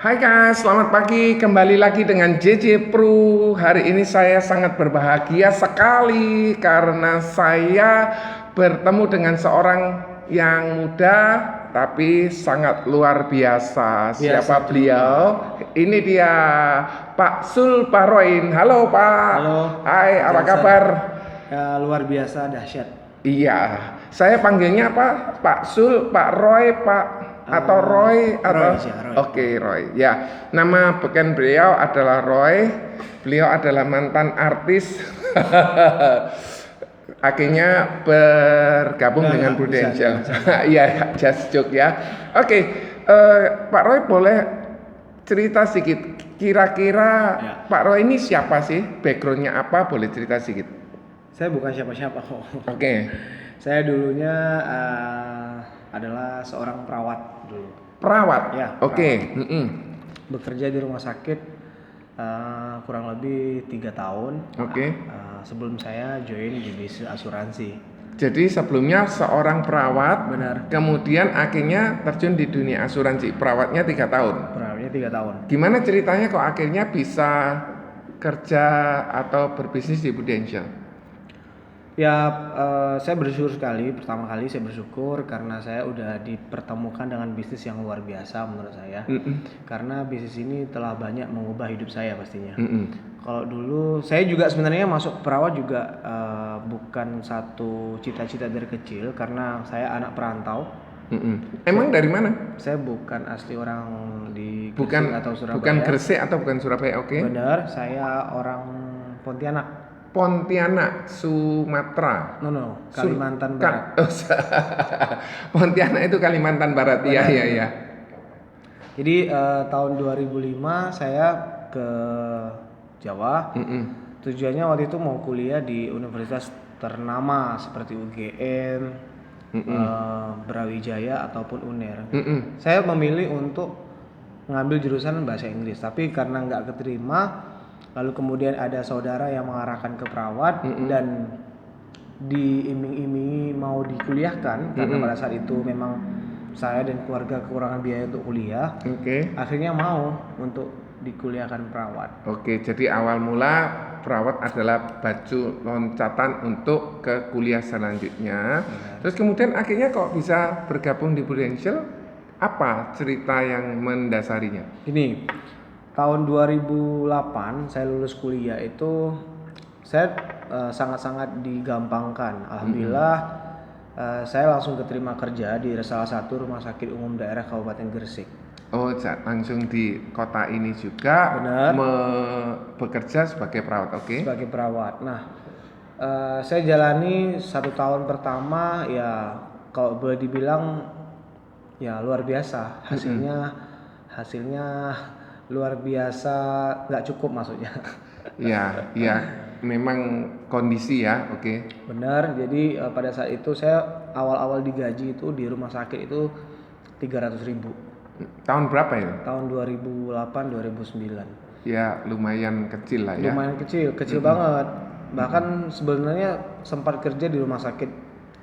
Hai guys, selamat pagi. Kembali lagi dengan JJ Pro. Hari ini saya sangat berbahagia sekali karena saya bertemu dengan seorang yang muda tapi sangat luar biasa. Siapa beliau? Ini dia Pak Sul Paroin. Halo Pak. Halo, Hai, apa Johnson. kabar? Ya, luar biasa dahsyat. Iya, saya panggilnya apa? Pak Sul, Pak Roy, Pak atau Roy atau Roy aja, Roy. Oke, Roy. Ya, nama beken beliau adalah Roy. Beliau adalah mantan artis. Akhirnya bergabung Enggak, dengan bisa, Prudential. jangan. Iya, just joke ya. Oke, Pak Roy boleh cerita sedikit. Kira-kira Ya. Pak Roy ini siapa sih? Backgroundnya apa? Boleh cerita sedikit. Saya bukan siapa-siapa kok. Oke. Saya dulunya adalah seorang perawat dulu. Perawat. Ya, Oke. Bekerja di rumah sakit kurang lebih 3 tahun. Oke. Sebelum saya join di bisnis asuransi. Jadi sebelumnya seorang perawat, Benar. kemudian akhirnya terjun di dunia asuransi. Perawatnya 3 tahun. Perawatnya 3 tahun. Gimana ceritanya kok akhirnya bisa kerja atau berbisnis di Prudential? Ya, saya bersyukur sekali. Pertama kali saya bersyukur karena saya udah dipertemukan dengan bisnis yang luar biasa menurut saya. Karena bisnis ini telah banyak mengubah hidup saya pastinya. Kalau dulu saya juga sebenarnya masuk perawat juga bukan satu cita-cita dari kecil karena saya anak perantau. Emang dari mana? Saya bukan asli orang di Gresik Bukan atau Surabaya. bukan Gresik atau bukan Surabaya, oke? Benar, saya orang Pontianak. Pontianak, Sumatera. No, Kalimantan Barat. Pontianak itu Kalimantan Barat. Iya, iya, iya. Jadi tahun 2005 saya ke Jawa. Tujuannya waktu itu mau kuliah di universitas ternama seperti UGM, Brawijaya ataupun UNER. Saya memilih untuk ngambil jurusan bahasa Inggris, tapi karena nggak keterima, lalu kemudian ada saudara yang mengarahkan ke perawat dan diiming-imingi mau dikuliahkan karena pada saat itu memang saya dan keluarga kekurangan biaya untuk kuliah. Akhirnya mau untuk dikuliahkan perawat. Oke, jadi awal mula perawat adalah baju loncatan untuk ke kuliah selanjutnya. Terus kemudian akhirnya kok bisa bergabung di Prudential? Apa cerita yang mendasarinya? Ini tahun 2008 saya lulus kuliah itu saya sangat-sangat digampangkan. Alhamdulillah saya langsung keterima kerja di salah satu rumah sakit umum daerah Kabupaten Gresik. Oh, langsung di kota ini juga. Benar. Bekerja sebagai perawat, oke? Sebagai perawat. Nah, saya jalani 1 tahun pertama ya kalau boleh dibilang ya luar biasa. Hasilnya luar biasa, nggak cukup maksudnya. Ya, memang kondisi ya, oke. Benar. Jadi pada saat itu saya awal-awal digaji itu di rumah sakit itu 300.000. Tahun berapa ya? Tahun 2008-2009. Ya, lumayan kecil lah ya. Lumayan kecil banget. Bahkan sebenarnya sempat kerja di rumah sakit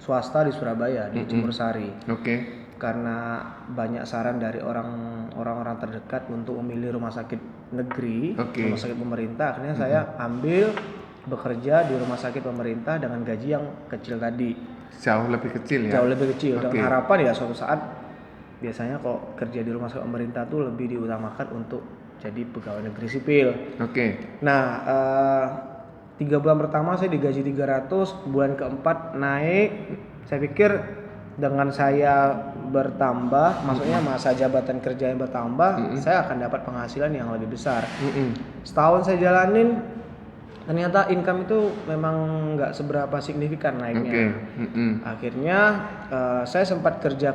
swasta di Surabaya di Jemur Sari. Oke. Karena banyak saran dari orang-orang terdekat untuk memilih rumah sakit negeri, rumah sakit pemerintah, akhirnya saya ambil bekerja di rumah sakit pemerintah dengan gaji yang kecil tadi. Jauh lebih kecil ya. Jauh lebih kecil. Dengan harapan ya suatu saat biasanya kok kerja di rumah sakit pemerintah tuh lebih diutamakan untuk jadi pegawai negeri sipil. Nah, 3 bulan pertama saya digaji 300, bulan keempat naik. Saya pikir dengan saya bertambah, maksudnya masa jabatan kerja yang bertambah, saya akan dapat penghasilan yang lebih besar. Setahun saya jalanin, ternyata income itu memang nggak seberapa signifikan naiknya. Akhirnya saya sempat kerja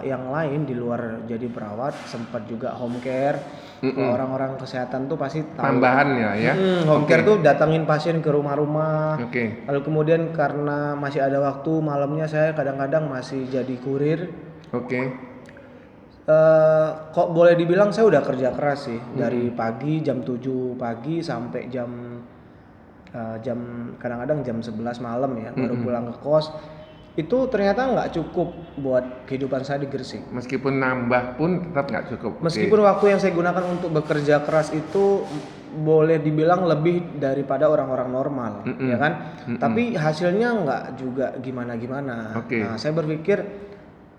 yang lain di luar jadi perawat, sempat juga home care. Orang-orang kesehatan tuh pasti tahu. Tambahan ya. Home care tuh datangin pasien ke rumah-rumah. Lalu kemudian karena masih ada waktu malamnya saya kadang-kadang masih jadi kurir. Kok boleh dibilang saya udah kerja keras sih. Dari pagi jam 7 pagi sampai jam kadang-kadang jam 11 malam ya baru pulang ke kos. itu ternyata nggak cukup buat kehidupan saya di Gresik. Meskipun nambah pun tetap nggak cukup. Meskipun waktu yang saya gunakan untuk bekerja keras itu boleh dibilang lebih daripada orang-orang normal, ya kan? Tapi hasilnya nggak juga gimana-gimana. Nah, saya berpikir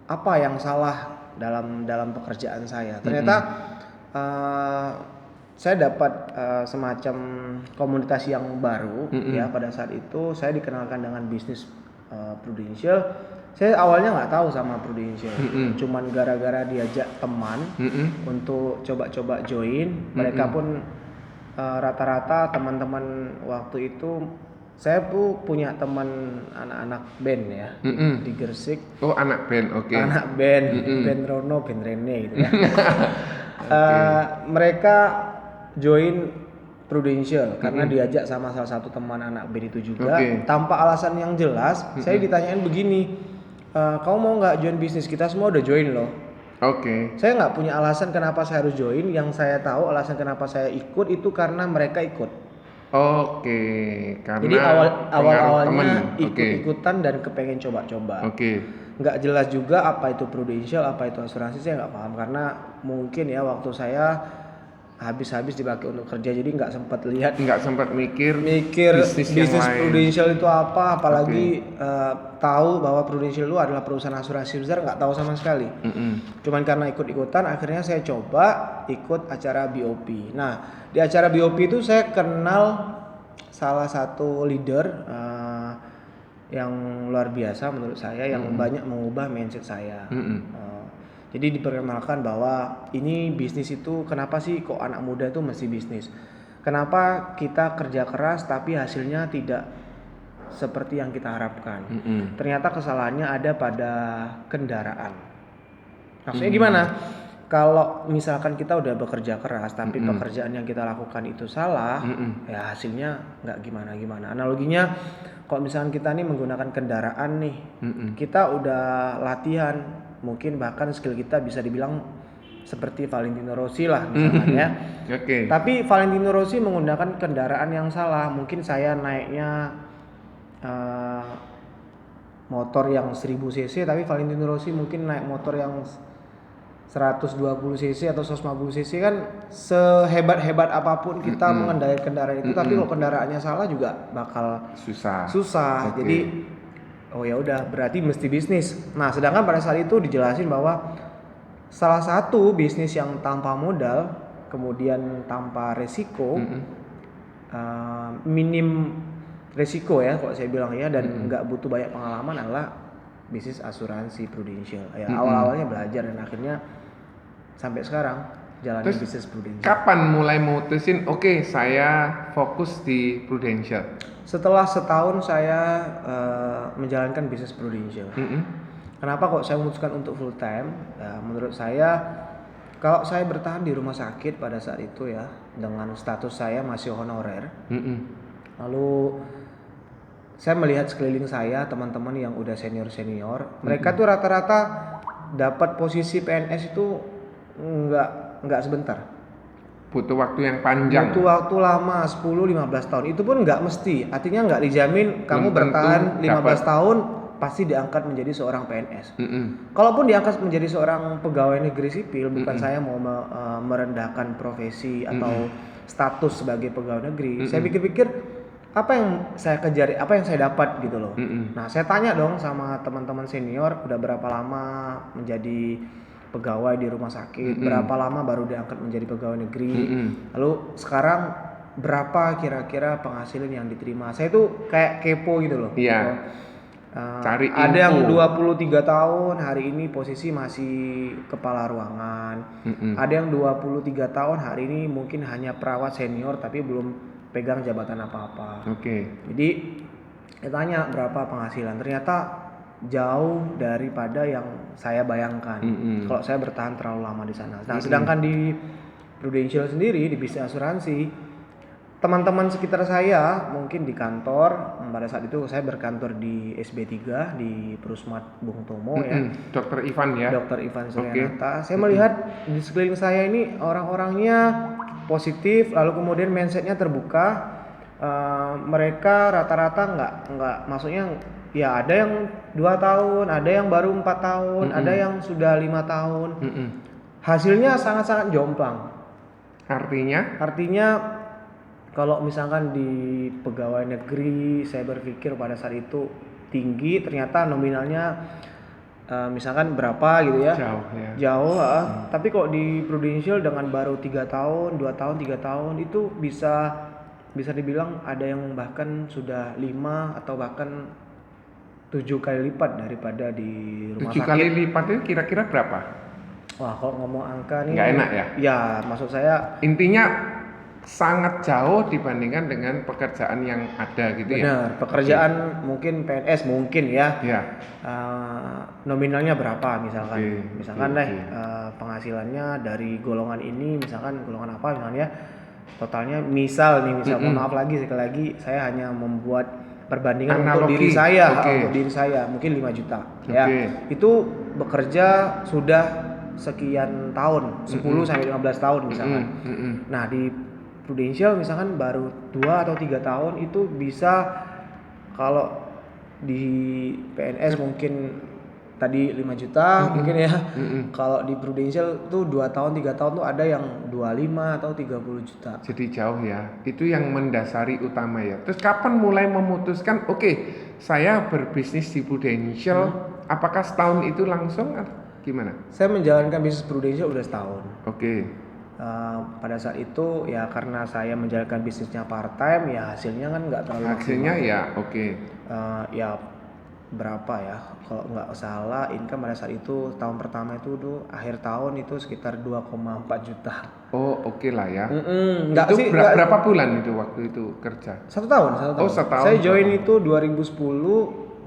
apa yang salah dalam pekerjaan saya? Ternyata saya dapat semacam komunitas yang baru, ya. Pada saat itu saya dikenalkan dengan bisnis Prudential. Saya awalnya nggak tahu sama Prudential, cuman gara-gara diajak teman untuk coba-coba join. Mereka pun rata-rata teman-teman waktu itu, saya tuh punya teman anak-anak band ya di Gresik. Oh, anak band, oke. Anak band, band Rono, band Rene gitu ya. Mereka join Prudential karena diajak sama salah satu teman anak band itu juga. Tanpa alasan yang jelas, saya ditanyain begini, kamu mau nggak join bisnis, kita semua udah join loh. Saya nggak punya alasan kenapa saya harus join. Yang saya tahu alasan kenapa saya ikut itu karena mereka ikut. Karena jadi awalnya ikut-ikutan dan kepengen coba-coba. Nggak jelas juga apa itu Prudential, apa itu asuransi, saya nggak paham karena mungkin ya waktu saya habis dipakai untuk kerja, jadi nggak sempat mikir bisnis Prudential itu apa, apalagi tahu bahwa Prudential itu adalah perusahaan asuransi besar, nggak tahu sama sekali. Cuman karena ikut-ikutan akhirnya saya coba ikut acara BOP. Nah, di acara BOP itu saya kenal salah satu leader yang luar biasa menurut saya, yang banyak mengubah mindset saya. Jadi diperkenalkan bahwa ini bisnis itu, kenapa sih kok anak muda itu mesti bisnis? Kenapa kita kerja keras tapi hasilnya tidak seperti yang kita harapkan? Ternyata kesalahannya ada pada kendaraan. Maksudnya gimana? Kalau misalkan kita udah bekerja keras tapi pekerjaan yang kita lakukan itu salah, ya hasilnya nggak gimana-gimana. Analoginya, kalau misalkan kita nih menggunakan kendaraan nih, kita udah latihan, mungkin bahkan skill kita bisa dibilang seperti Valentino Rossi lah misalkan ya. Tapi Valentino Rossi menggunakan kendaraan yang salah. Mungkin saya naiknya motor yang 1000 cc, tapi Valentino Rossi mungkin naik motor yang 120 cc atau 150 cc. Kan sehebat-hebat apapun kita mengendarai kendaraan itu, tapi kalau kendaraannya salah juga bakal susah. Jadi oh ya udah, berarti mesti bisnis. Nah, sedangkan pada saat itu dijelasin bahwa salah satu bisnis yang tanpa modal, kemudian tanpa resiko, minim resiko ya kalau saya bilang ya, dan nggak butuh banyak pengalaman adalah bisnis asuransi Prudential. Ya awal-awalnya belajar dan akhirnya sampai sekarang jalanin bisnis Prudential. Kapan mulai mutusin saya fokus di Prudential? Setelah setahun saya menjalankan bisnis Prudential. Kenapa kok saya memutuskan untuk full time? Menurut saya, kalau saya bertahan di rumah sakit pada saat itu ya, dengan status saya masih honorer, lalu saya melihat sekeliling saya teman-teman yang udah senior, mereka tuh rata-rata dapat posisi PNS itu nggak sebentar. Butuh waktu yang panjang. Butuh waktu lama, 10-15 tahun. Itu pun nggak mesti. Artinya nggak dijamin kamu bertahan 15 tahun pasti diangkat menjadi seorang PNS. Kalaupun diangkat menjadi seorang pegawai negeri sipil, bukan saya mau merendahkan profesi atau status sebagai pegawai negeri. Saya pikir-pikir apa yang saya kejar, apa yang saya dapat gitu loh. Nah, saya tanya dong sama teman-teman senior, udah berapa lama menjadi pegawai di rumah sakit, berapa lama baru diangkat menjadi pegawai negeri, lalu sekarang berapa kira-kira penghasilan yang diterima. Saya tuh kayak kepo gitu loh. Cari info. Ada yang 23 tahun hari ini posisi masih kepala ruangan, ada yang 23 tahun hari ini mungkin hanya perawat senior tapi belum pegang jabatan apa-apa. Jadi saya tanya berapa penghasilan, ternyata jauh daripada yang saya bayangkan. Kalau saya bertahan terlalu lama di sana. Nah, sedangkan di Prudential sendiri, di bisnis asuransi, teman-teman sekitar saya mungkin di kantor, pada saat itu saya berkantor di SB3 di Perusmat Bung Tomo ya. Dr. Ivan ya. Dr. Ivan Suryanata. Saya melihat di sekeliling saya ini orang-orangnya positif, lalu kemudian mindsetnya terbuka. Mereka rata-rata nggak maksudnya Ya ada yang 2 tahun, ada yang baru 4 tahun, ada yang sudah 5 tahun. Hasilnya sangat-sangat jomplang. Artinya Kalau misalkan di pegawai negeri saya berpikir pada saat itu tinggi, ternyata nominalnya misalkan berapa gitu ya. Jauh. Tapi kok di Prudential dengan baru 3 tahun, 2 tahun, 3 tahun itu bisa dibilang ada yang bahkan sudah 5 atau bahkan 7 kali lipat daripada di rumah 7 sakit. kali lipat itu kira-kira berapa? Wah, kalau ngomong angka nih nggak enak ya? Ya, maksud saya intinya sangat jauh dibandingkan dengan pekerjaan yang ada gitu ya. benar, pekerjaan mungkin PNS mungkin ya. Ya. Nominalnya berapa misalkan. Penghasilannya dari golongan ini, misalkan golongan apa misalnya. Totalnya misal mohon maaf lagi sekali lagi saya hanya membuat perbandingan untuk diri saya mungkin 5 juta ya. Itu bekerja sudah sekian tahun, 10 sampai 15 tahun misalkan. Nah, di Prudential misalkan baru 2 atau 3 tahun itu bisa, kalau di PNS mungkin tadi 5 juta mungkin ya. Kalau di Prudential tuh 2 tahun 3 tahun tuh ada yang 25 atau 30 juta. Jadi jauh ya. Itu yang mendasari utama ya. Terus kapan mulai memutuskan saya berbisnis di Prudential? Apakah setahun itu langsung atau gimana? Saya menjalankan bisnis Prudential udah setahun. Pada saat itu ya karena saya menjalankan bisnisnya part time ya hasilnya kan nggak terlalu hasilnya maksimal. Ya berapa ya, kalau nggak salah income pada saat itu tahun pertama itu akhir tahun itu sekitar 2,4 juta. Oke lah ya. Berapa bulan itu waktu itu kerja? 1 tahun. Setahun. Saya join itu 2010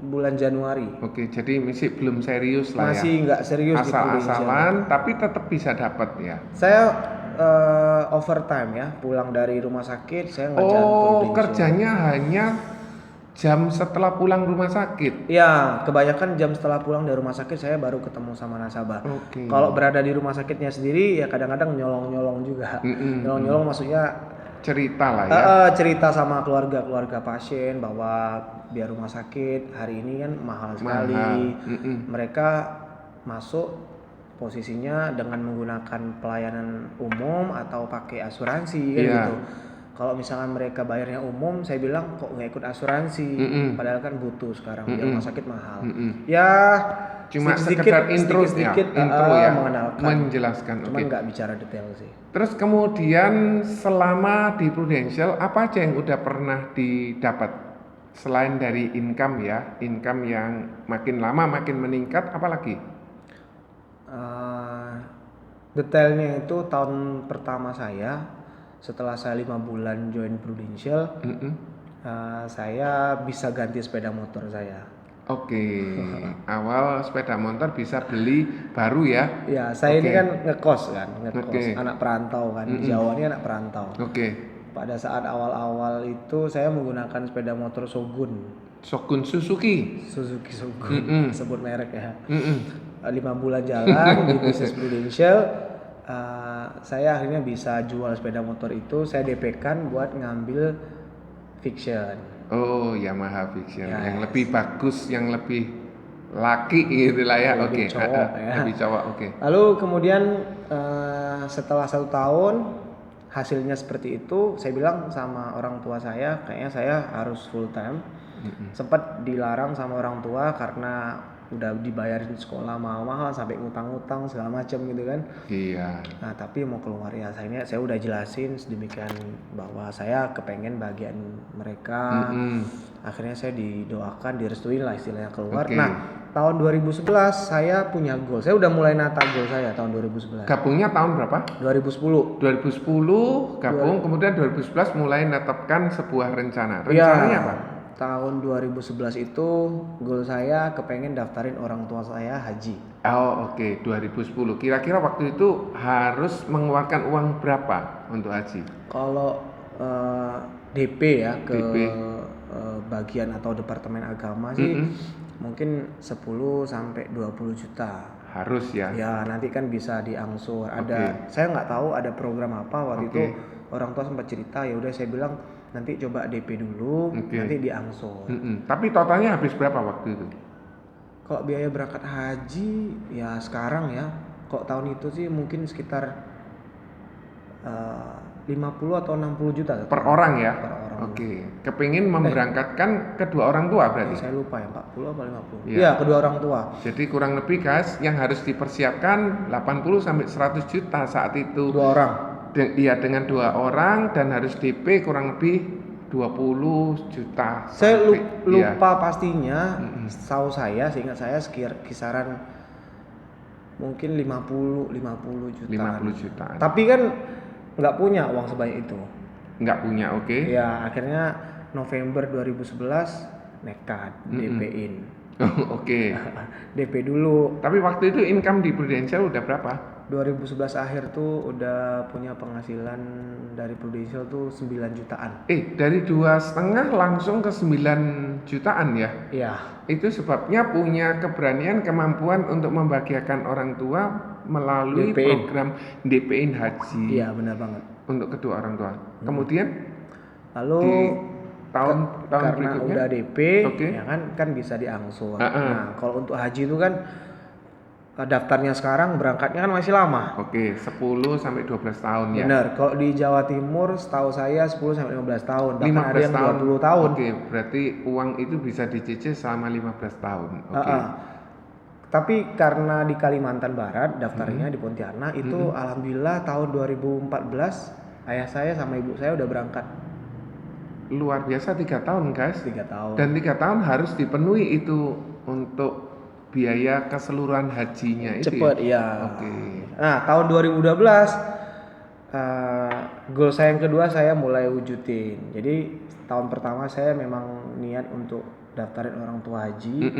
bulan Januari. Jadi masih belum serius lah ya. Masih nggak serius. Asal-asalan tapi tetap bisa dapat ya. Saya overtime ya, pulang dari rumah sakit saya ngerjain Prudential. Kerjanya hanya jam setelah pulang rumah sakit? Ya, kebanyakan jam setelah pulang dari rumah sakit saya baru ketemu sama nasabah. Kalau berada di rumah sakitnya sendiri ya kadang-kadang nyolong-nyolong juga. Nyolong-nyolong maksudnya cerita lah ya. Cerita sama keluarga pasien bahwa biar rumah sakit hari ini kan mahal sekali. Mereka masuk posisinya dengan menggunakan pelayanan umum atau pakai asuransi kan gitu. Kalau misalkan mereka bayarnya umum, saya bilang kok nggak ikut asuransi, padahal kan butuh sekarang biar rumah sakit mahal. Ya cuma sekedar intro ya, mengenalkan, menjelaskan. Cuman nggak bicara detail sih. Terus kemudian selama di Prudential apa aja yang udah pernah didapat selain dari income ya, income yang makin lama makin meningkat, apalagi? Detailnya itu tahun pertama saya, setelah saya 5 bulan join Prudential, saya bisa ganti sepeda motor saya. Awal sepeda motor bisa beli baru ya? Ya, saya ini kan ngekos, anak perantau kan, Jawa ini anak perantau. Pada saat awal-awal itu saya menggunakan sepeda motor Shogun Suzuki Shogun, sebut merek ya. 5 bulan jalan di bisnis Prudential, saya akhirnya bisa jual sepeda motor itu, saya DP-kan buat ngambil Vixion. Yamaha Vixion yang lebih bagus, yang lebih laki gitu lah ya. Lebih cowok ya. Lebih cowok. Lalu kemudian setelah 1 tahun hasilnya seperti itu, saya bilang sama orang tua saya, kayaknya saya harus full time. Sempat dilarang sama orang tua karena udah dibayarin sekolah mahal-mahal sampai ngutang-ngutang segala macam gitu kan. Nah, tapi mau keluar ya, saya udah jelasin sedemikian bahwa saya kepengen bagian mereka. Akhirnya saya didoakan, direstuin lah istilahnya keluar. Nah, tahun 2011 saya punya goal. Saya udah mulai nata goal saya tahun 2011. Gabungnya tahun berapa? 2010 gabung, kemudian 2011 mulai menetapkan sebuah rencana. Rencananya apa? Tahun 2011 itu goal saya kepengen daftarin orang tua saya haji. 2010. Kira-kira waktu itu harus mengeluarkan uang berapa untuk haji? Kalau DP ya ke bagian atau departemen agama sih mungkin 10 sampai 20 juta. Harus ya. Ya, nanti kan bisa diangsur. Saya nggak tahu ada program apa waktu itu. Orang tua sempat cerita, ya udah saya bilang nanti coba DP dulu, nanti diangsur. Tapi totalnya habis berapa waktu itu? Kalau biaya berangkat haji ya sekarang ya, kok tahun itu sih mungkin sekitar 50 atau 60 juta per orang ya? Per orang. Oke. Kepingin memberangkatkan kedua orang tua berarti? Saya lupa ya, 40 atau 50. Iya, kedua orang tua. Jadi kurang lebih guys, yang harus dipersiapkan 80 sampai 100 juta saat itu. Dua orang. Iya, dengan 2 orang dan harus DP kurang lebih 20 juta. Saya lupa pastinya. Setahu saya, seingat saya kisaran mungkin 50 juta. 50 juta. Tapi kan nggak punya uang sebanyak itu. Nggak punya, oke. Ya, akhirnya November 2011 nekat DP-in. Oke. DP dulu. Tapi waktu itu income di Prudential udah berapa? 2011 akhir tuh udah punya penghasilan dari Prudential tuh 9 jutaan. Dari 2,5 langsung ke 9 jutaan ya? Iya. Itu sebabnya punya keberanian, kemampuan untuk membahagiakan orang tua melalui program DP-in haji. Iya, benar banget. Untuk kedua orang tua. Kemudian lalu di tahun karena berikutnya udah DP, ya kan bisa diangsur. Nah, kalau untuk haji itu kan daftarnya sekarang, berangkatnya kan masih lama. 10 sampai 12 tahun ya. Benar. Kalau di Jawa Timur setahu saya 10 sampai 15 tahun. Bahkan 15 ada yang tahun. 20 tahun. Berarti uang itu bisa dicicil selama 15 tahun. Tapi karena di Kalimantan Barat daftarnya di Pontianak itu alhamdulillah tahun 2014 ayah saya sama ibu saya udah berangkat. Luar biasa, 3 tahun guys. 3 tahun. Dan 3 tahun harus dipenuhi itu untuk biaya keseluruhan hajinya itu. Cepet ya. Nah, tahun 2012 goal saya yang kedua saya mulai wujudin. Jadi tahun pertama saya memang niat untuk daftarin orang tua haji.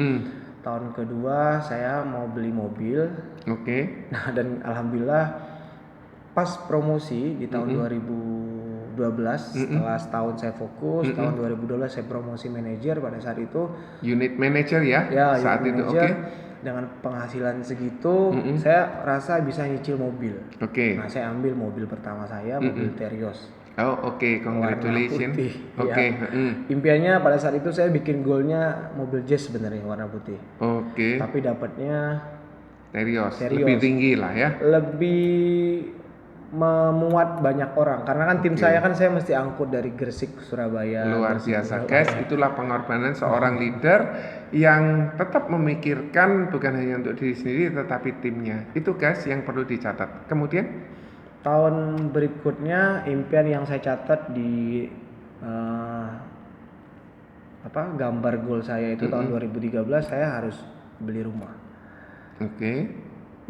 Tahun kedua saya mau beli mobil. Nah, dan alhamdulillah pas promosi di tahun 2012 setelah setahun saya fokus, tahun 2012 saya promosi manajer pada saat itu. Unit manager ya saat itu. Dengan penghasilan segitu, saya rasa bisa nyicil mobil. Nah, saya ambil mobil pertama saya, mobil Terios. Congratulations. Impiannya pada saat itu saya bikin goalnya mobil Jazz sebenarnya warna putih. Tapi dapatnya Terios. Lebih tinggi lah ya. Lebih memuat banyak orang karena kan tim saya kan saya mesti angkut dari Gresik ke Surabaya. Luar biasa guys, itulah pengorbanan seorang leader yang tetap memikirkan bukan hanya untuk diri sendiri tetapi timnya. Itu guys yang perlu dicatat. Kemudian tahun berikutnya impian yang saya catat di gambar goal saya itu tahun 2013 saya harus beli rumah.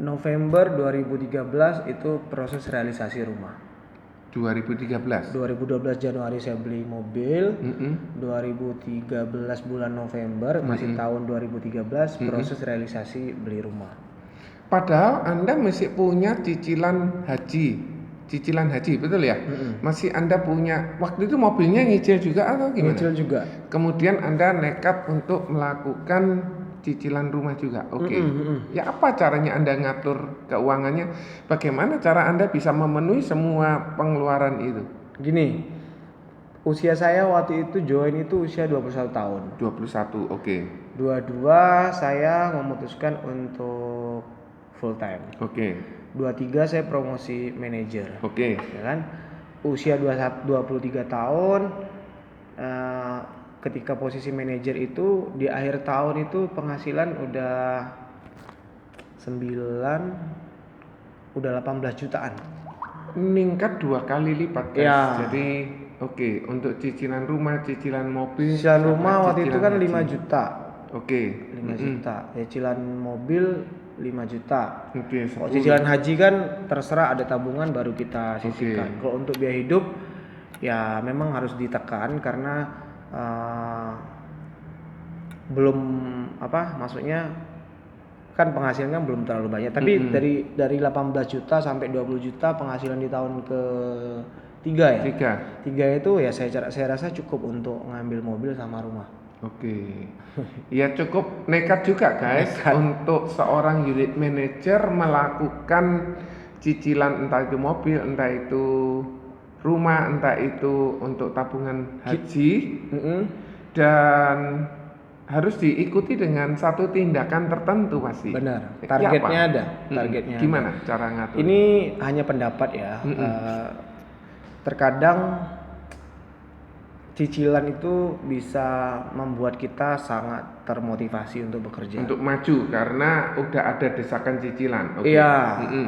November 2013 itu proses realisasi rumah. 2012 Januari saya beli mobil. 2013 bulan November masih tahun 2013 proses realisasi beli rumah. Padahal Anda masih punya cicilan haji, betul ya? Masih Anda punya, waktu itu mobilnya nyicil juga atau gimana? Nyicil juga. Kemudian Anda nekat untuk melakukan cicilan rumah juga. Ya apa caranya Anda ngatur keuangannya? Bagaimana cara Anda bisa memenuhi semua pengeluaran itu? Gini, usia saya waktu itu join itu usia 21 tahun. 21, 22 saya memutuskan untuk full time. 23 saya promosi manajer. Ya kan? Usia 23 tahun ketika posisi manajer itu di akhir tahun itu penghasilan udah 18 jutaan. Meningkat 2 kali lipat guys. Ya. Jadi untuk cicilan rumah, cicilan mobil. Cicilan rumah waktu itu kan 5 juta. 5 juta. Cicilan mobil 5 juta. Kalau cicilan haji kan terserah ada tabungan baru kita sisihkan. Kalau untuk biaya hidup ya memang harus ditekan karena belum maksudnya kan penghasilannya belum terlalu banyak tapi dari 18 juta sampai 20 juta penghasilan di tahun ke-3 ya. 3 itu ya saya rasa cukup untuk ngambil mobil sama rumah. Ya cukup nekat juga guys untuk seorang unit manager melakukan cicilan entah itu mobil, entah itu rumah, entah itu untuk tabungan haji, dan harus diikuti dengan satu tindakan tertentu pasti. Benar. Targetnya ada. Targetnya. Gimana cara ngatur? Ini hanya pendapat ya. Terkadang cicilan itu bisa membuat kita sangat termotivasi untuk bekerja. Untuk maju karena udah ada desakan cicilan. Iya,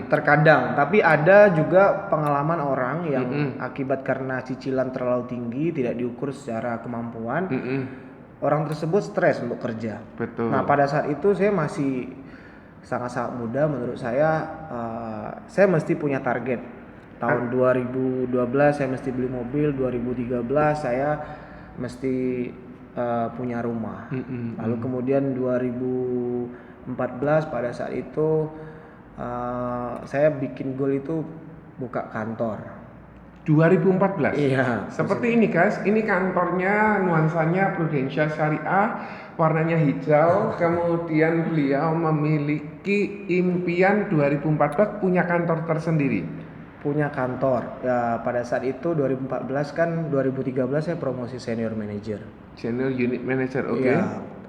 terkadang. Tapi ada juga pengalaman orang yang akibat karena cicilan terlalu tinggi, tidak diukur secara kemampuan, orang tersebut stres untuk kerja. Betul. Nah, pada saat itu saya masih sangat-sangat muda. Menurut saya mesti punya target. Tahun 2012 saya mesti beli mobil, 2013 saya mesti punya rumah. Lalu kemudian 2014 pada saat itu saya bikin goal itu buka kantor. 2014? Iya. Seperti ini guys, ini kantornya nuansanya Prudential Syariah, warnanya hijau. Kemudian beliau memiliki impian 2014 punya kantor tersendiri. Punya kantor ya. Pada saat itu 2014 kan, 2013 saya promosi senior manager, senior unit manager. Oke.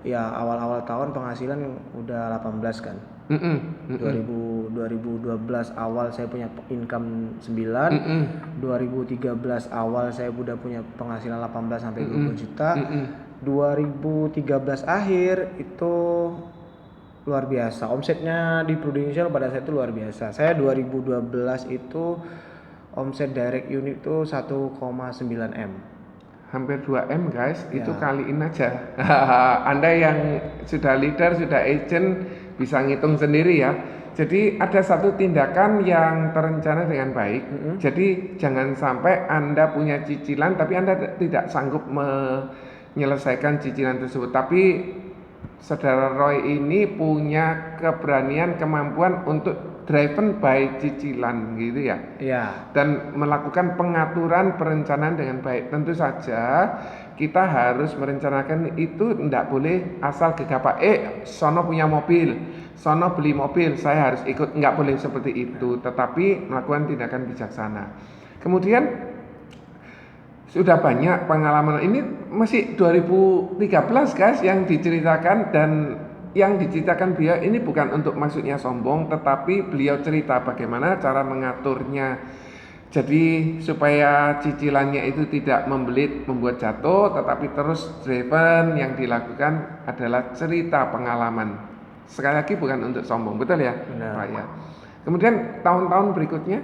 Ya awal-awal tahun penghasilan udah 18 kan. 2012 awal saya punya income 9, 2013 awal saya udah punya penghasilan 18 sampai 20 juta. 2013 akhir itu luar biasa, omsetnya di Prudential pada saat itu luar biasa. Saya 2012 itu omset direct unit itu 1,9 M. Hampir 2 M guys, itu kaliin aja. Anda yang sudah leader, sudah agent bisa ngitung sendiri ya. Jadi ada satu tindakan yang terencana dengan baik. Jadi jangan sampai Anda punya cicilan tapi Anda tidak sanggup menyelesaikan cicilan tersebut. Tapi Saudara Roy ini punya keberanian, kemampuan untuk driven by cicilan gitu ya. Iya. Dan melakukan pengaturan perencanaan dengan baik. Tentu saja kita harus merencanakan itu, tidak boleh asal gegabah. Sono punya mobil, sono beli mobil, saya harus ikut. Nggak boleh seperti itu. Tetapi melakukan tindakan bijaksana. Kemudian sudah banyak pengalaman ini, masih 2013 guys yang diceritakan, dan yang diceritakan beliau ini bukan untuk maksudnya sombong, tetapi beliau cerita bagaimana cara mengaturnya. Jadi supaya cicilannya itu tidak membelit, membuat jatuh, tetapi terus driven. Yang dilakukan adalah cerita pengalaman. Sekali lagi bukan untuk sombong, betul ya Pak ya. Kemudian tahun-tahun berikutnya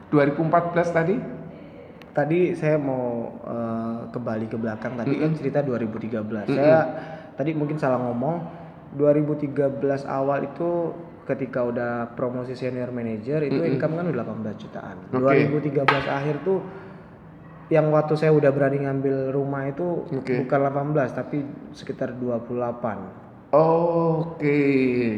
2014 tadi saya mau kembali ke belakang. Tadi kan cerita 2013. Saya tadi mungkin salah ngomong. 2013 awal itu ketika udah promosi senior manager itu income kan udah 18 jutaan. 2013 akhir tuh yang waktu saya udah berani ngambil rumah itu bukan 18 tapi sekitar 28. Oke,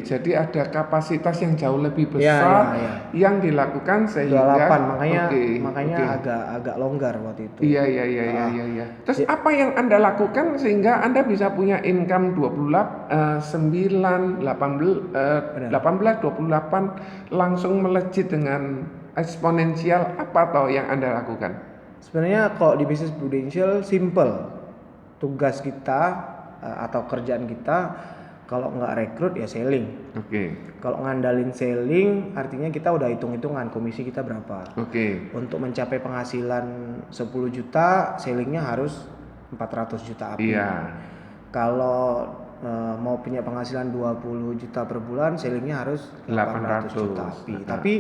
jadi ada kapasitas yang jauh lebih besar yang dilakukan sehingga 28, makanya agak longgar waktu itu. Iya. Terus apa yang Anda lakukan sehingga Anda bisa punya income 18 28 langsung melejit dengan eksponensial? Apa toh yang Anda lakukan? Sebenarnya kalau di bisnis Prudential simple. Tugas kita atau kerjaan kita kalau nggak rekrut ya selling. Kalau ngandalin selling artinya kita udah hitung-hitungan komisi kita berapa. Untuk mencapai penghasilan 10 juta sellingnya harus 400 juta api. Kalau mau punya penghasilan 20 juta per bulan sellingnya harus 800 juta api. Tapi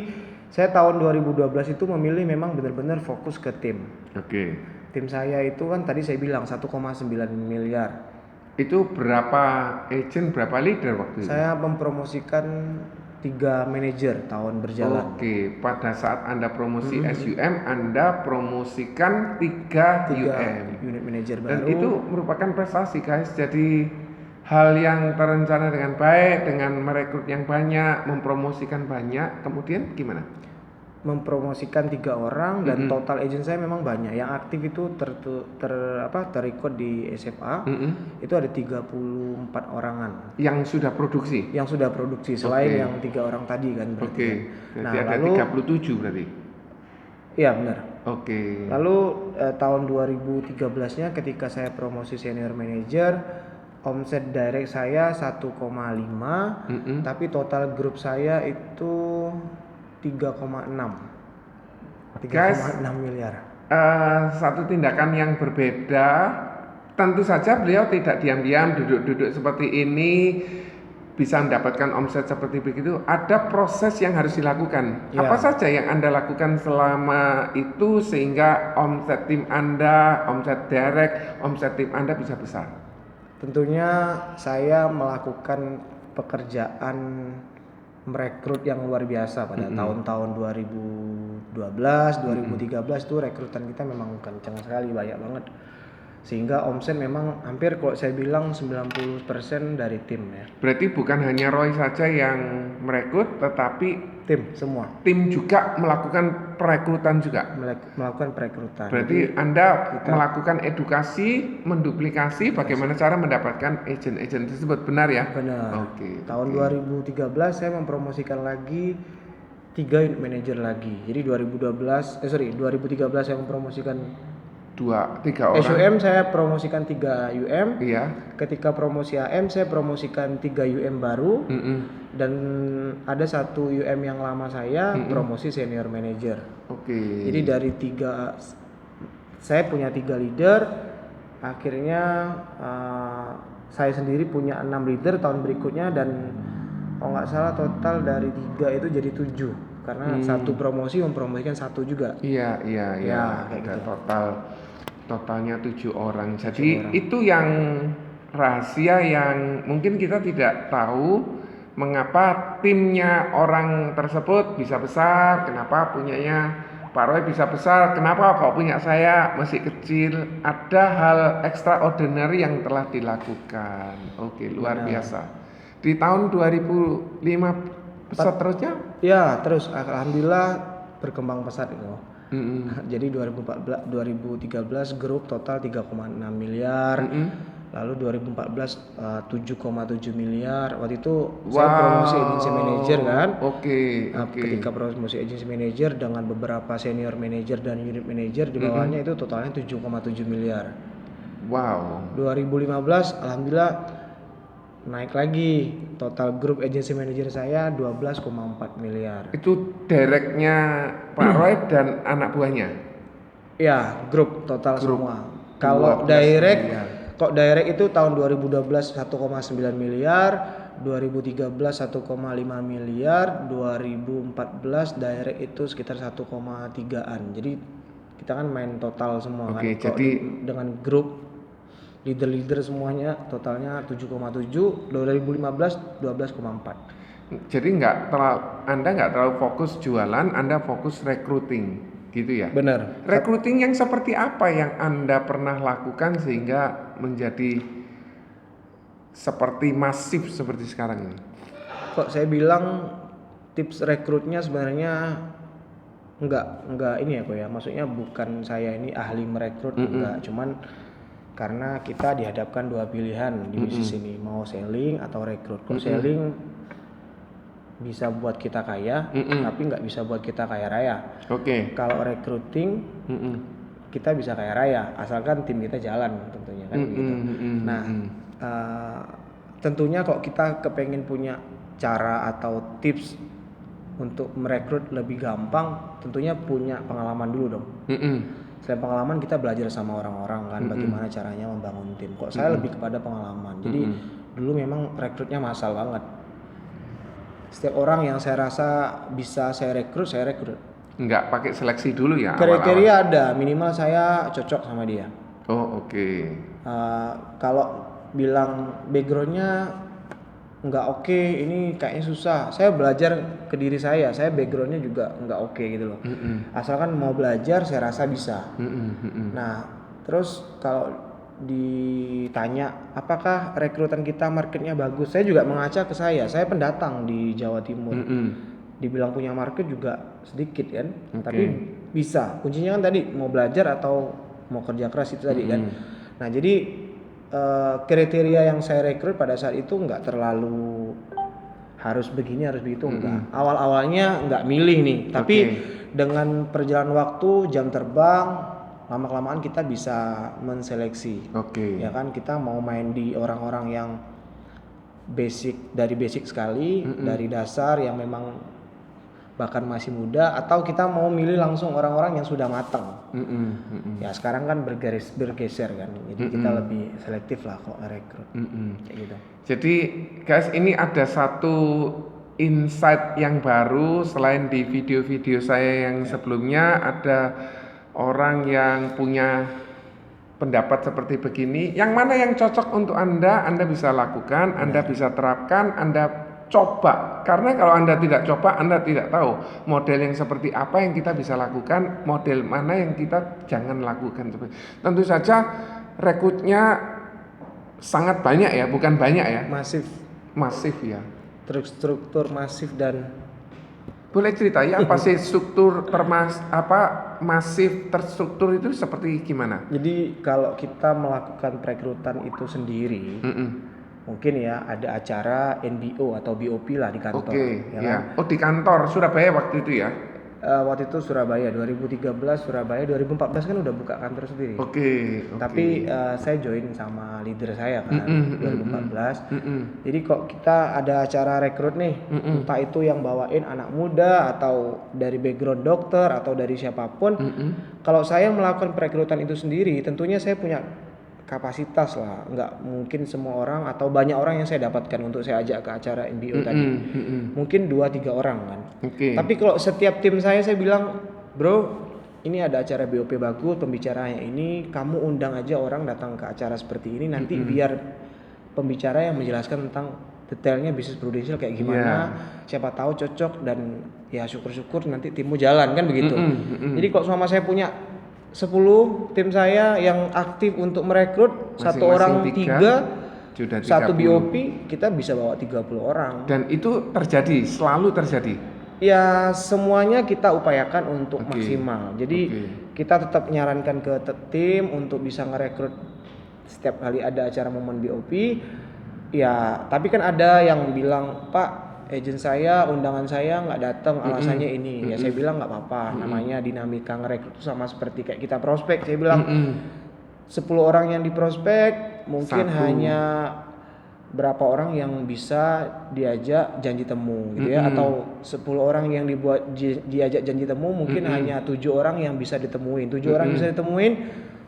saya tahun 2012 itu memilih memang benar-benar fokus ke tim. Tim saya itu kan tadi saya bilang 1,9 miliar. Itu berapa agent, berapa leader waktu itu? Saya mempromosikan 3 manajer tahun berjalan. Pada saat Anda promosi SUM, Anda promosikan 3 unit manajer baru. Dan itu merupakan prestasi guys. Jadi hal yang terencana dengan baik, dengan merekrut yang banyak, mempromosikan banyak. Kemudian gimana? Mempromosikan 3 orang dan total agent saya memang banyak. Yang aktif itu terikut di SMA itu ada 34 orangan. Yang sudah produksi? Yang sudah produksi selain yang 3 orang tadi kan berarti. Berarti ada 37 berarti? Iya benar. Oke. Lalu tahun 2013-nya ketika saya promosi senior manager, omset direct saya 1,5, tapi total grup saya itu 3,6. 3,6 miliar. Satu tindakan yang berbeda. Tentu saja beliau tidak diam-diam duduk-duduk seperti ini bisa mendapatkan omset seperti begitu. Ada proses yang harus dilakukan. Ya. Apa saja yang Anda lakukan selama itu sehingga omset tim Anda, omset direct, omset tim Anda bisa besar? Tentunya saya melakukan pekerjaan merekrut yang luar biasa pada tahun-tahun 2012, 2013 tuh rekrutan kita memang kencang sekali, banyak banget. Sehingga omset memang hampir kalau saya bilang 90% dari tim ya. Berarti bukan hanya Roy saja yang merekrut, tetapi Tim semua. tim juga melakukan perekrutan juga. Melakukan perekrutan. Berarti Anda melakukan edukasi, menduplikasi bagaimana cara mendapatkan agent-agent tersebut, benar ya? Benar. Oke. Tahun 2013 saya mempromosikan lagi 3 unit manager lagi. Jadi 2013 saya mempromosikan 2-3 orang. SUM saya promosikan 3 UM. Iya. Ketika promosi AM saya promosikan 3 UM baru. Dan ada 1 UM yang lama saya promosi senior manager. Oke. Jadi dari 3 saya punya 3 leader. Akhirnya saya sendiri punya 6 leader tahun berikutnya, dan kalau nggak salah total dari 3 itu jadi 7 karena satu promosi mempromosikan 1 juga. Iya. Kayak Ada gitu. totalnya 7 orang. Jadi itu yang rahasia yang mungkin kita tidak tahu, mengapa timnya orang tersebut bisa besar, kenapa punyanya Pak Roy bisa besar, kenapa kok punya saya masih kecil. Ada hal extraordinary yang telah dilakukan. Oke, luar biasa. Di tahun 2005 seterusnya? Ya, terus alhamdulillah berkembang pesat itu. Jadi 2013 grup total 3,6 miliar. Lalu 2014 7,7 miliar. Waktu itu saya promosi agency manager kan. Oke. Ketika promosi agency manager dengan beberapa senior manager dan unit manager di bawahnya itu totalnya 7,7 miliar. Wow. 2015 alhamdulillah naik lagi, total grup agency manager saya 12,4 miliar. Itu directnya Pak Roy dan anak buahnya? Ya, grup total semua. Kalau 12 direct miliar. Kok direct itu tahun 2012 1,9 miliar, 2013 1,5 miliar, 2014 direct itu sekitar 1,3-an. Jadi kita kan main total semua kan. Jadi dengan grup leader semuanya totalnya 7,7, 2015 12,4. Jadi Anda nggak terlalu fokus jualan, Anda fokus recruiting, gitu ya? Benar. Recruiting yang seperti apa yang Anda pernah lakukan sehingga menjadi seperti masif seperti sekarang ini? Kok saya bilang tips rekrutnya sebenarnya enggak ini ya kok ya. Maksudnya bukan saya ini ahli merekrut, enggak, cuman karena kita dihadapkan 2 pilihan di bisnis ini, mau selling atau rekrut. Kok selling bisa buat kita kaya, tapi nggak bisa buat kita kaya raya. Oke. Kalau recruiting kita bisa kaya raya, asalkan tim kita jalan tentunya kan gitu. Nah, tentunya kok kita kepengen punya cara atau tips untuk merekrut lebih gampang, tentunya punya pengalaman dulu dong. Selain pengalaman kita belajar sama orang-orang kan, bagaimana caranya membangun tim. Kok saya lebih kepada pengalaman. Jadi dulu memang rekrutnya massal banget. Setiap orang yang saya rasa bisa saya rekrut. Nggak pakai seleksi dulu ya? Kriteria ada, minimal saya cocok sama dia. Oh oke. Kalau bilang backgroundnya nggak oke, ini kayaknya susah. Saya belajar ke diri saya backgroundnya juga nggak oke gitu loh. Asalkan mau belajar, saya rasa bisa. Nah, terus kalau ditanya apakah rekrutan kita marketnya bagus, saya juga mengaca ke saya pendatang di Jawa Timur. Dibilang punya market juga sedikit kan, tapi bisa. Kuncinya kan tadi mau belajar atau mau kerja keras itu tadi kan. Nah jadi kriteria yang saya rekrut pada saat itu nggak terlalu harus begini harus begitu enggak. Awal-awalnya enggak milih nih, tapi dengan perjalanan waktu, jam terbang, lama-kelamaan kita bisa menseleksi. Ya kan, kita mau main di orang-orang yang dari basic sekali, dari dasar yang memang bahkan masih muda, atau kita mau milih langsung orang-orang yang sudah matang. Ya sekarang kan bergeser kan, jadi kita lebih selektif lah kok rekrut. Kayak gitu. Jadi guys, ini ada satu insight yang baru selain di video-video saya yang sebelumnya. Ada orang yang punya pendapat seperti begini, yang mana yang cocok untuk Anda bisa lakukan, Anda bisa terapkan, Anda coba. Karena kalau Anda tidak coba, Anda tidak tahu model yang seperti apa yang kita bisa lakukan, model mana yang kita jangan lakukan. Tentu saja rekrutnya sangat banyak ya, bukan banyak ya. Masif ya. Struktur masif. Dan boleh cerita ya apa sih struktur masif terstruktur itu seperti gimana? Jadi kalau kita melakukan perekrutan itu sendiri, mungkin ya ada acara NBO atau BOP lah di kantor. Kan? Oh di kantor Surabaya waktu itu ya? Waktu itu Surabaya 2013, Surabaya 2014 kan udah buka kantor sendiri. Tapi saya join sama leader saya kan 2014. Jadi kok kita ada acara rekrut nih, entah itu yang bawain anak muda atau dari background dokter atau dari siapapun. Kalau saya melakukan perekrutan itu sendiri, tentunya saya punya kapasitas lah, nggak mungkin semua orang atau banyak orang yang saya dapatkan untuk saya ajak ke acara NBO tadi, mungkin 2-3 orang kan. Tapi kalau setiap tim saya bilang, bro, ini ada acara BOP bagus, pembicaranya ini, kamu undang aja orang datang ke acara seperti ini, nanti biar pembicara yang menjelaskan tentang detailnya bisnis prudensial kayak gimana, siapa tahu cocok, dan ya syukur-syukur nanti timmu jalan kan begitu. Jadi kok selama saya punya 10 tim saya yang aktif untuk merekrut, satu orang 3, satu BOP, kita bisa bawa 30 orang. Dan itu terjadi, selalu terjadi? Ya semuanya kita upayakan untuk maksimal. Jadi kita tetap menyarankan ke tim untuk bisa ngerekrut setiap kali ada acara momen BOP. Ya tapi kan ada yang bilang, Pak, agent saya, undangan saya nggak datang, alasannya ini. Ya saya bilang nggak apa-apa, namanya dinamika ngerekrut itu sama seperti kayak kita prospek. Saya bilang 10 orang yang diprospek mungkin hanya berapa orang yang bisa diajak janji temu gitu ya, atau 10 orang yang diajak janji temu mungkin hanya 7 orang yang bisa ditemuin. 7 orang bisa ditemuin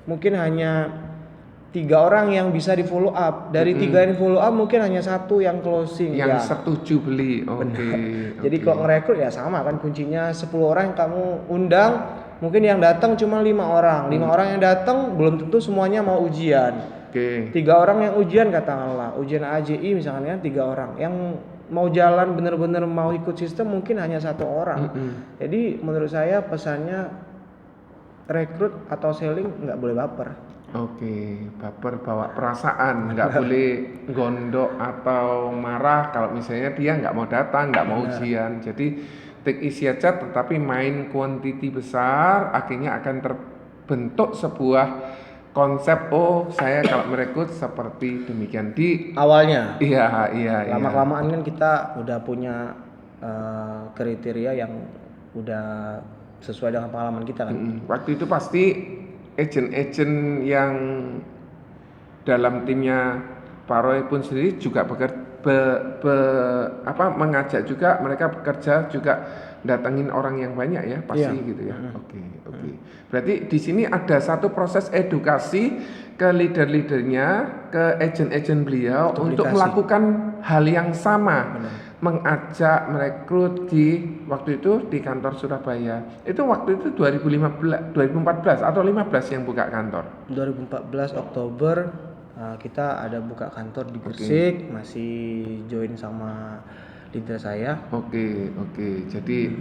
mungkin hanya 3 orang yang bisa di follow up. Dari 3 yang follow up mungkin hanya 1 yang closing. Yang setuju beli. Jadi kalau ngerekrut ya sama kan kuncinya, 10 orang yang kamu undang, mungkin yang datang cuma 5 orang. 5 orang yang datang belum tentu semuanya mau ujian. 3 orang yang ujian katakanlah, ujian AJI misalnya 3 orang. Yang mau jalan bener-bener mau ikut sistem mungkin hanya 1 orang. Jadi menurut saya pesannya rekrut atau selling nggak boleh baper. Baper bawa perasaan, nggak boleh gondok atau marah kalau misalnya dia nggak mau datang, nggak mau ujian. Jadi take easy aja, tetapi main quantity besar, akhirnya akan terbentuk sebuah konsep. Oh, saya kalau merekrut seperti demikian di awalnya. Iya. Lama-kelamaan kan kita udah punya kriteria yang udah sesuai dengan pengalaman kita kan. Waktu itu pasti agent-agent yang dalam timnya Pak Roy pun sendiri juga mengajak juga, mereka bekerja juga datengin orang yang banyak ya, pasti gitu ya. Oke. Berarti di sini ada satu proses edukasi ke leader-leadernya, ke agent-agent beliau untuk melakukan hal yang sama. Mengajak merekrut di waktu itu di kantor Surabaya. Itu waktu itu 2014 atau 15 yang buka kantor. 2014 Oktober kita ada buka kantor di Gresik, masih join sama leader saya. Oke. Jadi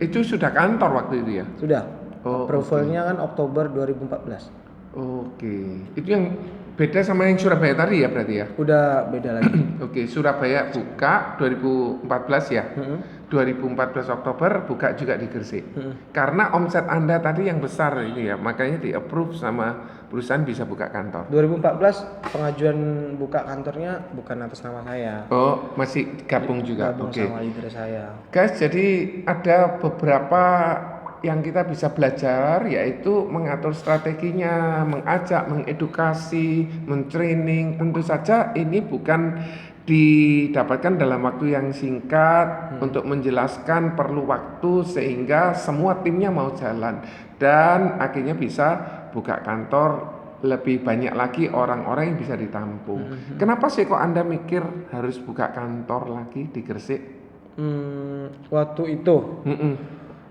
itu sudah kantor waktu itu ya? Sudah. Approvalnya kan Oktober 2014. Itu yang beda sama yang Surabaya tadi ya berarti ya? Udah beda lagi. Surabaya buka 2014 ya. 2014 Oktober buka juga di Gresik. Karena omset Anda tadi yang besar ini ya, makanya di approve sama perusahaan bisa buka kantor. 2014 pengajuan buka kantornya bukan atas nama saya. Oh, masih gabung juga. Gabung sama leader saya. Guys, jadi ada beberapa yang kita bisa belajar, yaitu mengatur strateginya, mengajak, mengedukasi, mentraining. Tentu saja ini bukan didapatkan dalam waktu yang singkat. Untuk menjelaskan perlu waktu sehingga semua timnya mau jalan dan akhirnya bisa buka kantor, lebih banyak lagi orang-orang yang bisa ditampung. Kenapa sih kok Anda mikir harus buka kantor lagi di Gresik?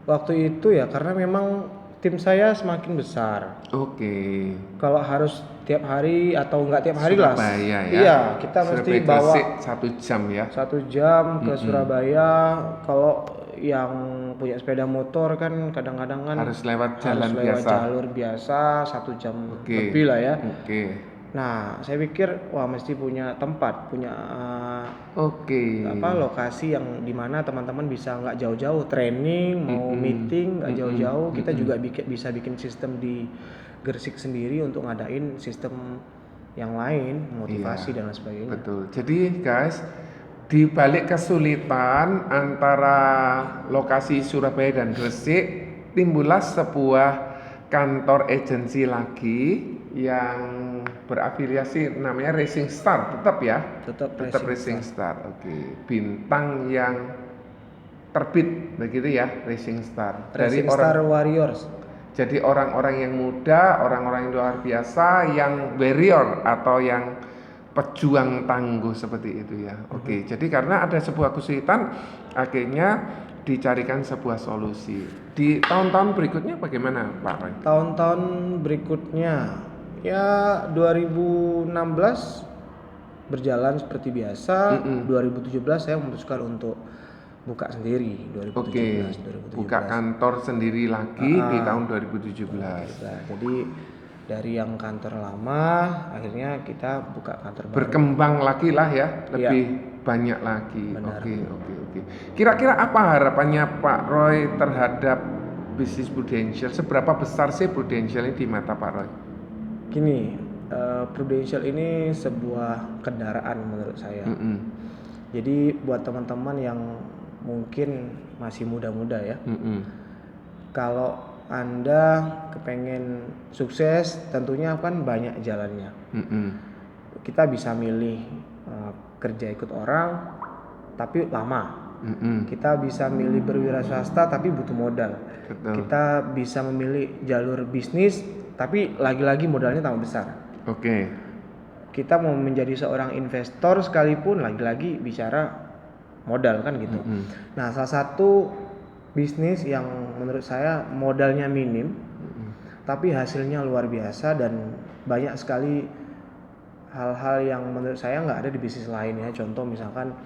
Waktu itu ya karena memang tim saya semakin besar. Oke. Kalau harus tiap hari atau enggak tiap hari Surabaya lah. Ya. Iya, kita mesti bawa 1 jam ya. 1 jam ke Surabaya. Kalau yang punya sepeda motor kan kadang-kadang kan harus lewat jalur biasa 1 jam lebih lah ya. Nah, saya pikir wah mesti punya tempat, punya lokasi yang dimana teman-teman bisa nggak jauh-jauh training, mau meeting nggak jauh-jauh. Kita juga bisa bikin sistem di Gresik sendiri untuk ngadain sistem yang lain, motivasi dan lain sebagainya. Betul. Jadi guys, di balik kesulitan antara lokasi Surabaya dan Gresik, timbullah sebuah kantor agensi lagi yang berafiliasi namanya Racing Star, tetap ya? Tetap Racing Star. Oke. Bintang yang terbit begitu ya, Racing Star. Racing Star Warriors. Jadi orang-orang yang muda, orang-orang yang luar biasa, yang warrior atau yang pejuang tangguh seperti itu ya. Oke. Jadi karena ada sebuah kesulitan, akhirnya dicarikan sebuah solusi. Di tahun-tahun berikutnya bagaimana Pak Roy? Tahun-tahun berikutnya ya 2016 berjalan seperti biasa. 2017 saya memutuskan untuk buka sendiri. 2017. Buka kantor sendiri lagi di tahun 2017. Jadi dari yang kantor lama akhirnya kita buka kantor baru. Berkembang lagi lah ya, lebih banyak lagi. Oke. Kira-kira apa harapannya Pak Roy terhadap bisnis Prudential? Seberapa besar sih Prudential ini di mata Pak Roy? Gini, Prudential ini sebuah kendaraan menurut saya. Jadi buat teman-teman yang mungkin masih muda-muda ya, kalau Anda kepengen sukses, tentunya kan banyak jalannya. Kita bisa milih kerja ikut orang, tapi lama. Kita bisa milih berwira swasta, tapi butuh modal. Kita bisa memilih jalur bisnis, tapi lagi-lagi modalnya tambah besar. Kita mau menjadi seorang investor sekalipun, lagi-lagi bicara modal kan gitu. Nah, salah satu bisnis yang menurut saya modalnya minim, tapi hasilnya luar biasa dan banyak sekali hal-hal yang menurut saya nggak ada di bisnis lain ya. Contoh misalkan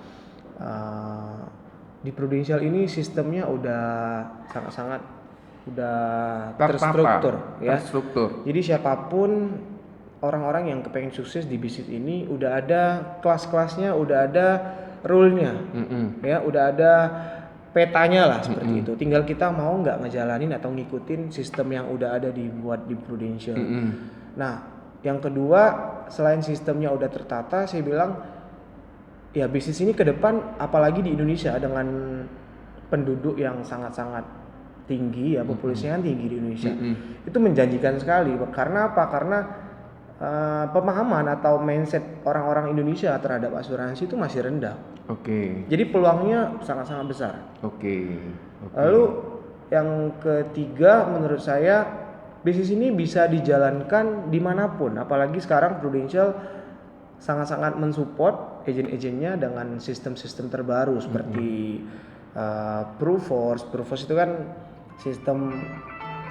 di Prudential ini sistemnya udah sangat-sangat terstruktur ya. Jadi siapapun orang-orang yang kepengen sukses di bisnis ini udah ada kelas-kelasnya, udah ada rule-nya, ya, udah ada petanya lah seperti itu. Tinggal kita mau nggak ngejalanin atau ngikutin sistem yang udah ada dibuat di Prudential. Nah, yang kedua, selain sistemnya udah tertata, saya bilang ya bisnis ini ke depan, apalagi di Indonesia dengan penduduk yang sangat-sangat tinggi ya, populasinya tinggi di Indonesia, itu menjanjikan sekali. Karena apa? Karena pemahaman atau mindset orang-orang Indonesia terhadap asuransi itu masih rendah. Jadi peluangnya sangat-sangat besar. Lalu yang ketiga menurut saya, bisnis ini bisa dijalankan dimanapun. Apalagi sekarang Prudential sangat-sangat mensupport agen-agennya dengan sistem-sistem terbaru seperti Proforce. Proforce itu kan sistem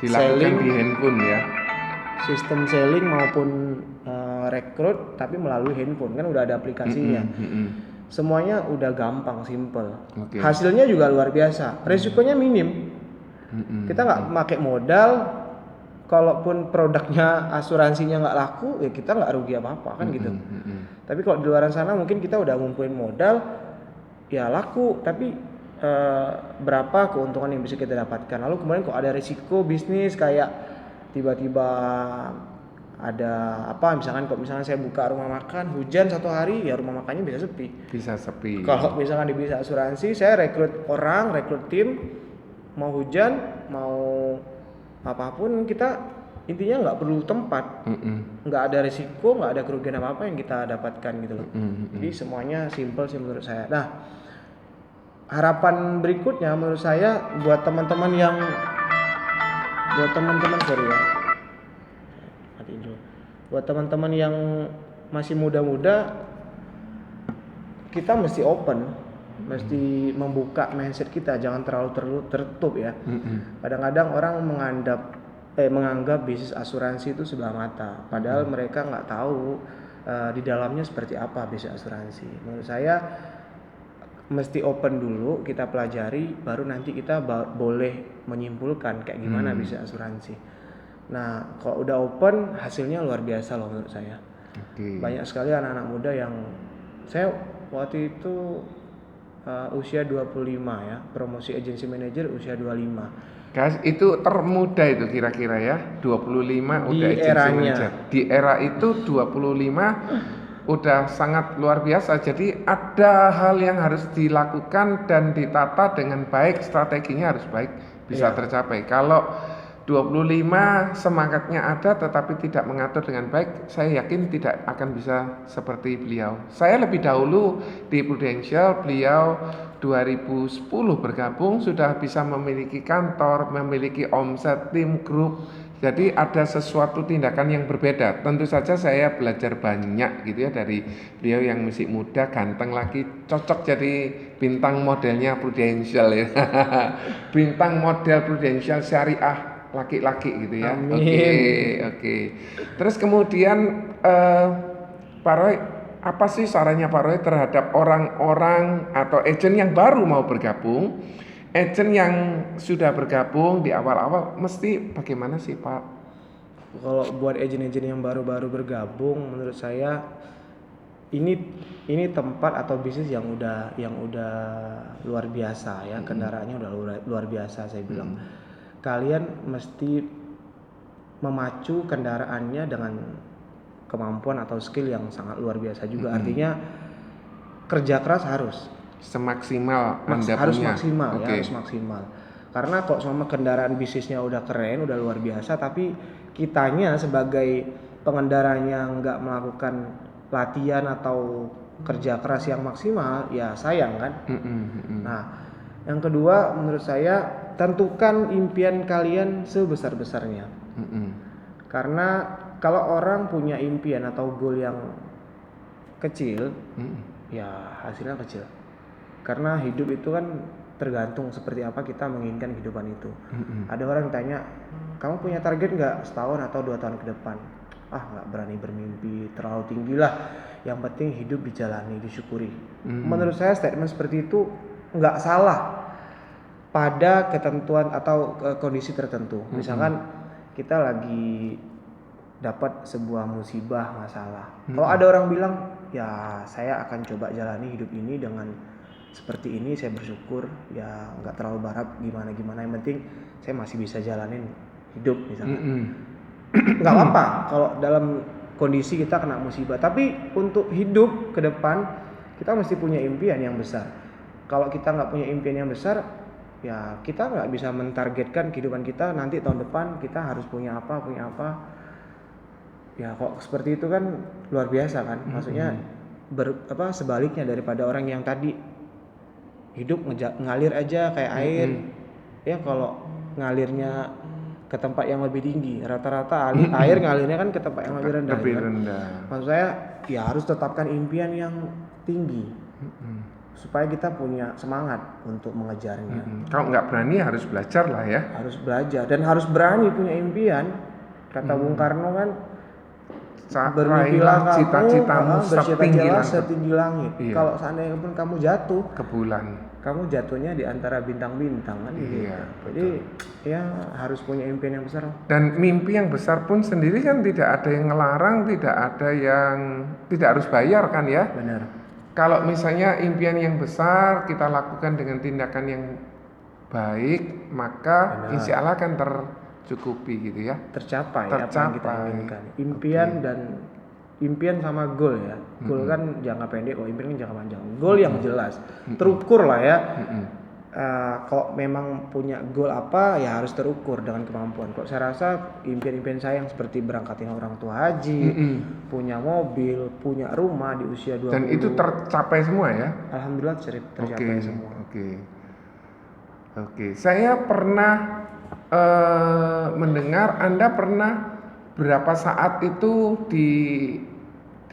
dilakukan di handphone ya. Sistem selling maupun rekrut tapi melalui handphone, kan udah ada aplikasinya. Semuanya udah gampang, simple. Hasilnya juga luar biasa. Resikonya minim. Kita nggak pakai modal. Kalaupun produknya asuransinya nggak laku, ya kita nggak rugi apa-apa kan gitu. Tapi kalau di luar sana mungkin kita udah ngumpulin modal, ya laku, tapi berapa keuntungan yang bisa kita dapatkan. Lalu kemudian kok ada risiko bisnis kayak tiba-tiba ada apa, misalkan kok misalkan saya buka rumah makan hujan satu hari, ya rumah makannya bisa sepi. Bisa sepi. Kalau misalkan di bisnis asuransi, saya rekrut orang, rekrut tim, mau hujan, mau apapun kita intinya nggak perlu tempat, nggak ada risiko, nggak ada kerugian apa-apa yang kita dapatkan gitu loh. Jadi semuanya simple sih menurut saya. Nah, harapan berikutnya menurut saya buat teman-teman sorry ya, matiin dulu. Buat teman-teman yang masih muda-muda, kita mesti open, mesti membuka mindset kita, jangan terlalu tertutup ya. Kadang-kadang orang menganggap bisnis asuransi itu sebelah mata, padahal mereka nggak tahu di dalamnya seperti apa bisnis asuransi. Menurut saya mesti open dulu, kita pelajari, baru nanti kita boleh menyimpulkan kayak gimana bisnis asuransi. Nah, kalau udah open, hasilnya luar biasa loh menurut saya. Banyak sekali anak-anak muda yang saya waktu itu usia 25 ya, promosi agency manager usia 25. Guys, itu termuda itu kira-kira ya, 25 Di udah agency eranya. manager. Di era itu 25 udah sangat luar biasa. Jadi ada hal yang harus dilakukan dan ditata dengan baik, strateginya harus baik, bisa tercapai. Kalau 25 semangatnya ada tetapi tidak mengatur dengan baik, saya yakin tidak akan bisa seperti beliau. Saya lebih dahulu di Prudential, beliau 2010 bergabung, sudah bisa memiliki kantor, memiliki omset, tim, grup. Jadi ada sesuatu tindakan yang berbeda. Tentu saja saya belajar banyak gitu ya dari beliau yang masih muda, ganteng lagi, cocok jadi bintang modelnya Prudential ya. Bintang model Prudential syariah laki-laki gitu ya. Oke. Terus kemudian Pak Roy, apa sih sarannya Pak Roy terhadap orang-orang atau agent yang baru mau bergabung? Agent yang sudah bergabung di awal-awal mesti bagaimana sih Pak? Kalau buat agent-agent yang baru-baru bergabung, menurut saya ini tempat atau bisnis yang udah luar biasa ya, kendaraannya udah luar biasa saya bilang. Kalian mesti memacu kendaraannya dengan kemampuan atau skill yang sangat luar biasa juga. Artinya kerja keras harus semaksimal Anda harus punya. maksimal ya, harus maksimal. Karena kok sama kendaraan bisnisnya udah keren, udah luar biasa, tapi kitanya sebagai pengendaranya nggak melakukan latihan atau kerja keras yang maksimal, ya sayang kan. Nah, yang kedua menurut saya, tentukan impian kalian sebesar-besarnya. Karena kalau orang punya impian atau goal yang kecil, ya hasilnya kecil. Karena hidup itu kan tergantung seperti apa kita menginginkan kehidupan itu. Ada orang yang tanya, kamu punya target nggak setahun atau 2 tahun ke depan? Nggak berani bermimpi terlalu tinggi lah. Yang penting hidup dijalani, disyukuri. Menurut saya statement seperti itu nggak salah pada ketentuan atau kondisi tertentu. Misalkan kita lagi dapat sebuah musibah, masalah. Kalau ada orang bilang, ya saya akan coba jalani hidup ini dengan seperti ini, saya bersyukur, ya nggak terlalu berharap gimana-gimana, yang penting saya masih bisa jalanin hidup misalkan. Nggak apa-apa kalau dalam kondisi kita kena musibah, tapi untuk hidup ke depan kita mesti punya impian yang besar. Kalau kita nggak punya impian yang besar, ya kita nggak bisa mentargetkan kehidupan kita nanti tahun depan kita harus punya apa. Ya kok seperti itu kan luar biasa kan. Maksudnya sebaliknya daripada orang yang tadi hidup ngalir aja kayak air. Ya kalau ngalirnya ke tempat yang lebih tinggi, rata-rata air ngalirnya kan ke tempat yang lebih rendah. Maksud saya ya harus tetapkan impian yang tinggi. Supaya kita punya semangat untuk mengejarnya. Kalau nggak berani harus belajar lah ya. Harus belajar dan harus berani punya impian. Kata Bung Karno kan, bermimpilah cita-citamu setinggi langit. Iya. Kalau seandainya pun kamu jatuh ke bulan, kamu jatuhnya di antara bintang-bintang kan. Iya, jadi ya harus punya impian yang besar. Dan mimpi yang besar pun sendiri kan tidak ada yang ngelarang, tidak ada yang tidak harus bayar kan ya. Benar. kalau misalnya impian yang besar kita lakukan dengan tindakan yang baik, maka Benar. insya Allah akan tercukupi gitu ya. Tercapai apa yang kita inginkan. Impian dan impian sama goal ya. Goal kan jangka pendek, impian kan jangka panjang. Goal yang jelas, terukur lah ya. Kalau memang punya goal apa ya harus terukur dengan kemampuan. Kok saya rasa impian-impian saya yang seperti berangkatin orang tua haji, punya mobil, punya rumah di usia 20. Dan itu tercapai semua ya? Alhamdulillah tercapai semua. Oke. Saya pernah mendengar Anda pernah berapa saat itu di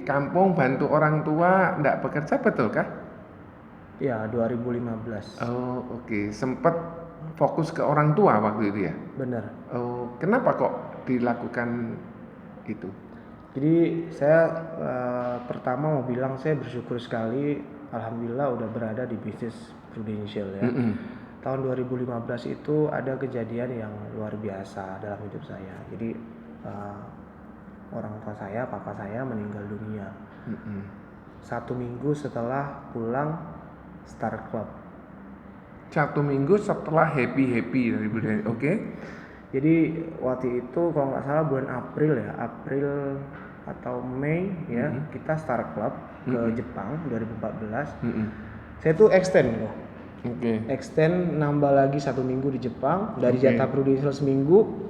kampung bantu orang tua enggak bekerja, betulkah? Ya, 2015. Oh, oke. Sempat fokus ke orang tua waktu itu ya? Benar. Oh, kenapa kok dilakukan itu? Jadi saya pertama mau bilang saya bersyukur sekali, alhamdulillah udah berada di bisnis Prudential ya. Tahun 2015 itu ada kejadian yang luar biasa dalam hidup saya. Jadi orang tua saya, papa saya meninggal dunia. 1 minggu setelah pulang Star Club. 1 minggu setelah happy dari budaya. Oke. Jadi waktu itu kalau nggak salah bulan April atau Mei ya, kita Star Club ke Jepang 2014. Saya tuh extend loh. Extend nambah lagi 1 minggu di Jepang, dari jatah Prudential seminggu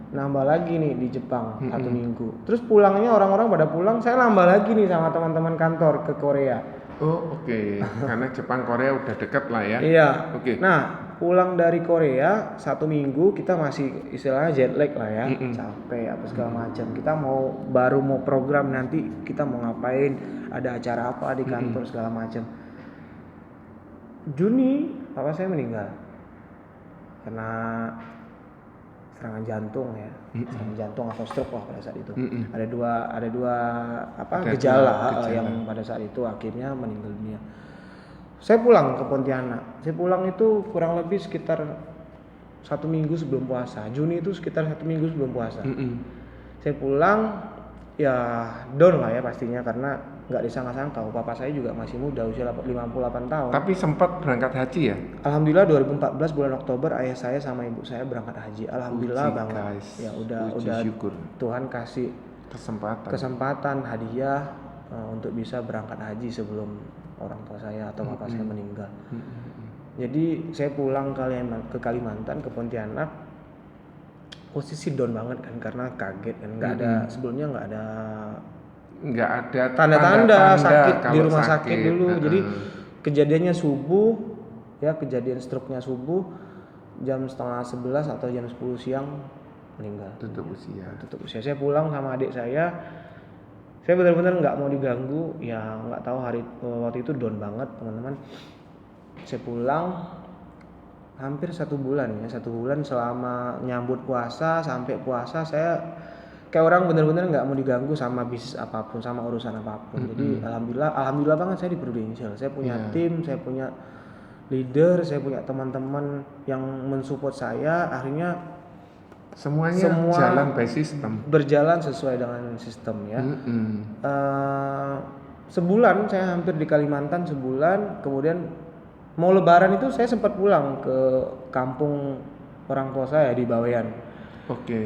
nambah lagi nih di Jepang 1 minggu. Terus pulangnya orang-orang pada pulang, saya nambah lagi nih sama teman-teman kantor ke Korea. Oh, oke. Karena Jepang Korea udah deket lah ya. Iya. Nah, pulang dari Korea 1 minggu kita masih istilahnya jet lag lah ya, capek apa segala macam. Kita baru mau program nanti kita mau ngapain, ada acara apa di kantor segala macam. Juni papa saya meninggal karena serangan jantung ya, serangan jantung atau stroke lah pada saat itu. Ada dua gejala yang pada saat itu akhirnya meninggal dunia. Saya pulang ke Pontianak. Saya pulang itu kurang lebih sekitar 1 minggu sebelum puasa. Juni itu sekitar 1 minggu sebelum puasa. Saya pulang ya down lah ya pastinya, karena nggak disangka-sangka papa saya juga masih muda, usia 58 tahun. Tapi sempat berangkat haji ya? Alhamdulillah 2014 bulan Oktober ayah saya sama ibu saya berangkat haji. Alhamdulillah banget. Guys. Ya udah syukur. Tuhan kasih kesempatan hadiah untuk bisa berangkat haji sebelum orang tua saya atau bapak saya meninggal. Jadi saya pulang ke Kalimantan, ke Pontianak, posisi down banget kan karena kaget kan, sebelumnya nggak ada tanda-tanda sakit di rumah sakit dulu. Jadi kejadiannya subuh ya, kejadian stroke-nya subuh jam 10:30 atau jam 10 siang meninggal. Tutup usia. Saya pulang sama adik saya benar-benar nggak mau diganggu ya, nggak tahu waktu itu down banget teman-teman. Saya pulang hampir 1 bulan ya, 1 bulan selama nyambut puasa sampai puasa saya kayak orang benar-benar nggak mau diganggu sama bisnis apapun, sama urusan apapun. Jadi alhamdulillah banget saya di Prudential. Saya punya tim, saya punya leader, saya punya teman-teman yang mensupport saya. Akhirnya semua jalan by sistem, berjalan sesuai dengan sistem ya. Sebulan saya hampir di Kalimantan sebulan, kemudian mau lebaran itu saya sempat pulang ke kampung orang tua saya di Bawean.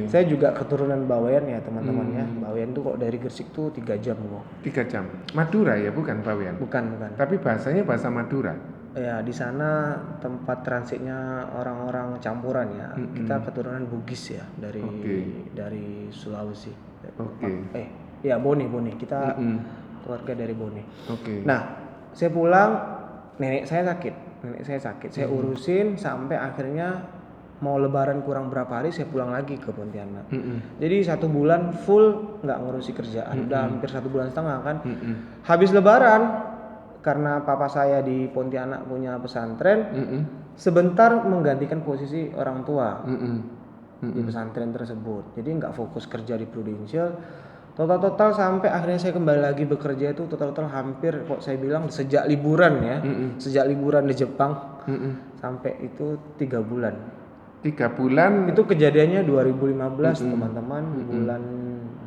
Saya juga keturunan Bawean ya teman-teman ya. Bawean tuh kok dari Gresik tuh 3 jam kok. 3 jam. Madura ya, bukan Bawean? Bukan. Tapi bahasanya bahasa Madura. Ya, di sana tempat transitnya orang-orang campuran ya. Kita keturunan Bugis ya, dari Sulawesi. Ya Bone. Kita keluarga dari Bone. Nah, saya pulang, nenek saya sakit. Saya urusin sampai akhirnya mau lebaran kurang berapa hari saya pulang lagi ke Pontianak. Jadi 1 bulan full nggak ngurusi kerjaan. Udah hampir 1,5 bulan kan. Habis lebaran, karena papa saya di Pontianak punya pesantren, sebentar menggantikan posisi orang tua di pesantren tersebut. Jadi nggak fokus kerja di Prudential. Total sampai akhirnya saya kembali lagi bekerja itu total hampir, kok saya bilang sejak liburan ya, sejak liburan di Jepang sampai itu 3 bulan. 3 bulan itu kejadiannya 2015 teman-teman. Bulan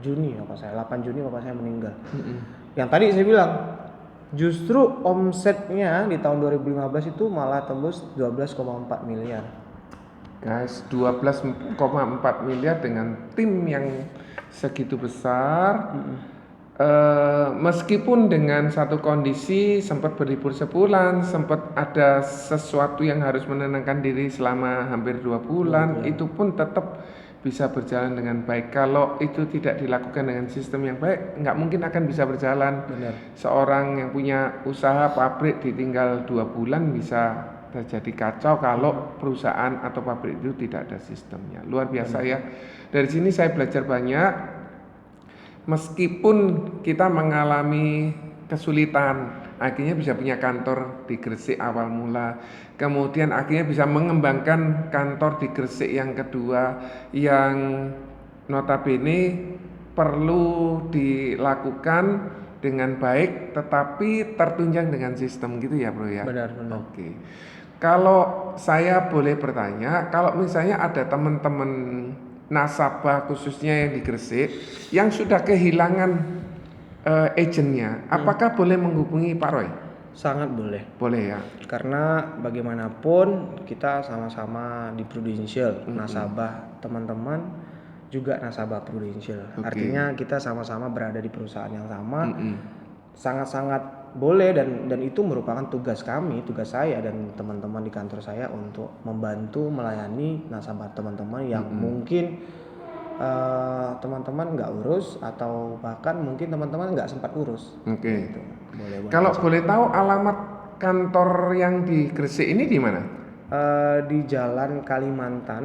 Juni 8 Juni bapak saya meninggal. Yang tadi saya bilang Justru omsetnya di tahun 2015 itu malah tembus 12,4 miliar. Guys, 12,4 miliar dengan tim yang segitu besar. Meskipun dengan satu kondisi sempat berlibur sebulan, sempat ada sesuatu yang harus menenangkan diri selama hampir 2 bulan, itu pun tetap bisa berjalan dengan baik. Kalau itu tidak dilakukan dengan sistem yang baik, nggak mungkin akan bisa berjalan. Benar. Seorang yang punya usaha pabrik ditinggal 2 bulan bisa terjadi kacau kalau perusahaan atau pabrik itu tidak ada sistemnya. Luar biasa ya. Dari sini saya belajar banyak. Meskipun kita mengalami kesulitan, akhirnya bisa punya kantor di Gresik awal mula, kemudian akhirnya bisa mengembangkan kantor di Gresik yang kedua, yang notabene perlu dilakukan dengan baik, tetapi tertunjang dengan sistem gitu ya bro ya. Benar. Oke. Kalau saya boleh bertanya, kalau misalnya ada teman-teman nasabah khususnya yang di Gresik yang sudah kehilangan agentnya, apakah boleh menghubungi Pak Roy? Sangat boleh. Boleh ya. Karena bagaimanapun kita sama-sama di Prudential, nasabah teman-teman juga nasabah Prudential. Artinya kita sama-sama berada di perusahaan yang sama. Sangat-sangat boleh dan itu merupakan tugas kami, tugas saya dan teman-teman di kantor saya untuk membantu melayani nasabah teman-teman yang mungkin teman-teman nggak urus atau bahkan mungkin teman-teman nggak sempat urus. Gitu. Kalau boleh tahu alamat kantor yang di Gresik ini di mana? Di Jalan Kalimantan,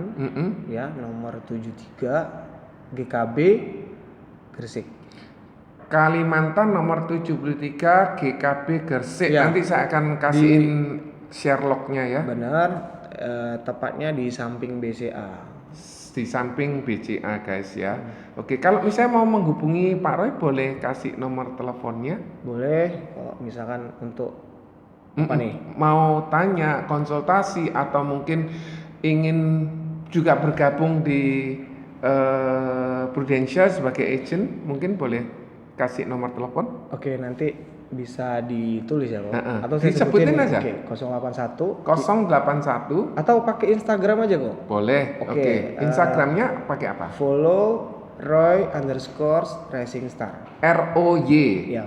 ya nomor 73 GKB Gresik. Kalimantan nomor 73 GKB Gresik. Ya. Nanti saya akan kasihin share lognya ya. Benar, tepatnya di samping BCA. Di samping BCA guys ya. Oke, kalau misalnya mau menghubungi Pak Roy boleh kasih nomor teleponnya? Boleh, kalau misalkan untuk apa nih? Mau tanya, konsultasi atau mungkin ingin juga bergabung di Prudential sebagai agent, mungkin boleh kasih nomor telepon. Oke, nanti bisa ditulis ya, Kok. Atau saya sebutin aja. Oke, 081 atau pakai Instagram aja kok. Boleh. Oke. Instagramnya pakai apa? Follow Roy_Rising Star. ROY Ya,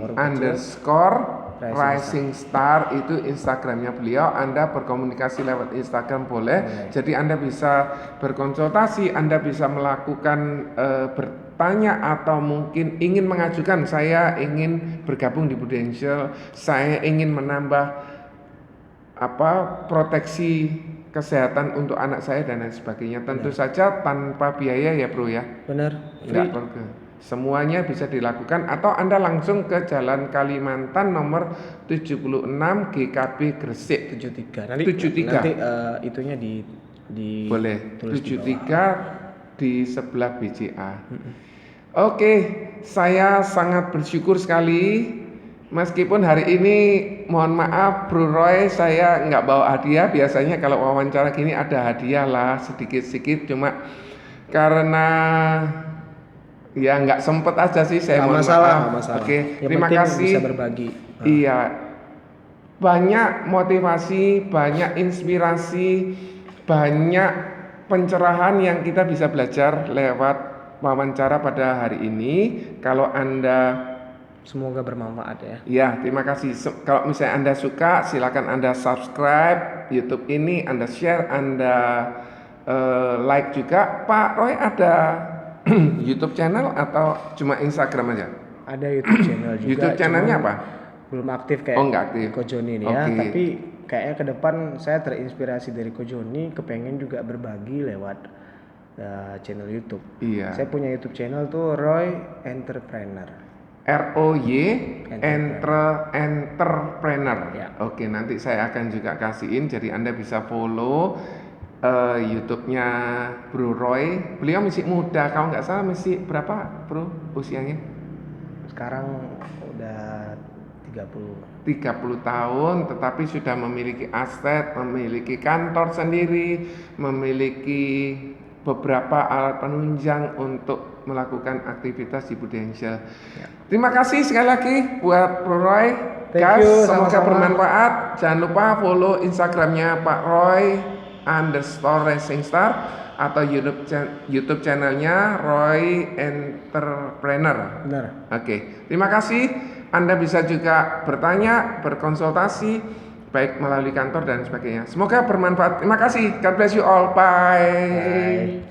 Rising Star itu Instagramnya beliau. Anda berkomunikasi lewat Instagram boleh. Jadi Anda bisa berkonsultasi, Anda bisa melakukan bertanya atau mungkin ingin mengajukan, saya ingin bergabung di Prudential, saya ingin menambah proteksi kesehatan untuk anak saya dan lain sebagainya. Tentu saja tanpa biaya ya bro ya. Benar. Semuanya bisa dilakukan atau Anda langsung ke Jalan Kalimantan nomor 76 GKB Gresik 73. Nanti itunya di boleh 73 di sebelah BCA. Oke, saya sangat bersyukur sekali. Meskipun hari ini mohon maaf Bro Roy saya nggak bawa hadiah. Biasanya kalau wawancara gini ada hadiah lah sedikit-sedikit. Cuma karena ya nggak sempet aja sih saya mohon maaf. Oke, terima kasih. Bisa berbagi. Iya, banyak motivasi, banyak inspirasi, banyak pencerahan yang kita bisa belajar lewat wawancara pada hari ini. Kalau Anda semoga bermanfaat ya. Ya, terima kasih. Kalau misalnya Anda suka, silakan Anda subscribe YouTube ini, Anda share, Anda like juga. Pak Roy ada YouTube channel atau cuma Instagram aja? Ada YouTube channel juga. YouTube channelnya apa? Belum aktif kayak nggak aktif. Ko Joni ini ya. Tapi kayaknya ke depan saya terinspirasi dari Ko Joni, kepengen juga berbagi lewat channel YouTube. Iya. Saya punya YouTube channel tuh Roy Entrepreneur. ROY Entrepreneur. Ya. Oke, nanti saya akan juga kasihin, jadi Anda bisa follow YouTube-nya Bro Roy. Beliau masih muda, kalau nggak salah masih berapa bro usianya? Sekarang udah 30 tahun, tetapi sudah memiliki aset, memiliki kantor sendiri, memiliki beberapa alat penunjang untuk melakukan aktivitas di Prudential. Ya. Terima kasih sekali lagi buat Bro Roy. Thank Guys, you, semoga sama-sama. bermanfaat. Jangan lupa follow Instagramnya Pak Roy _racingstar atau YouTube channelnya Roy Entrepreneur. Benar. Oke, terima kasih. Anda bisa juga bertanya, berkonsultasi, baik melalui kantor dan sebagainya. Semoga bermanfaat. Terima kasih. God bless you all. Bye. Bye.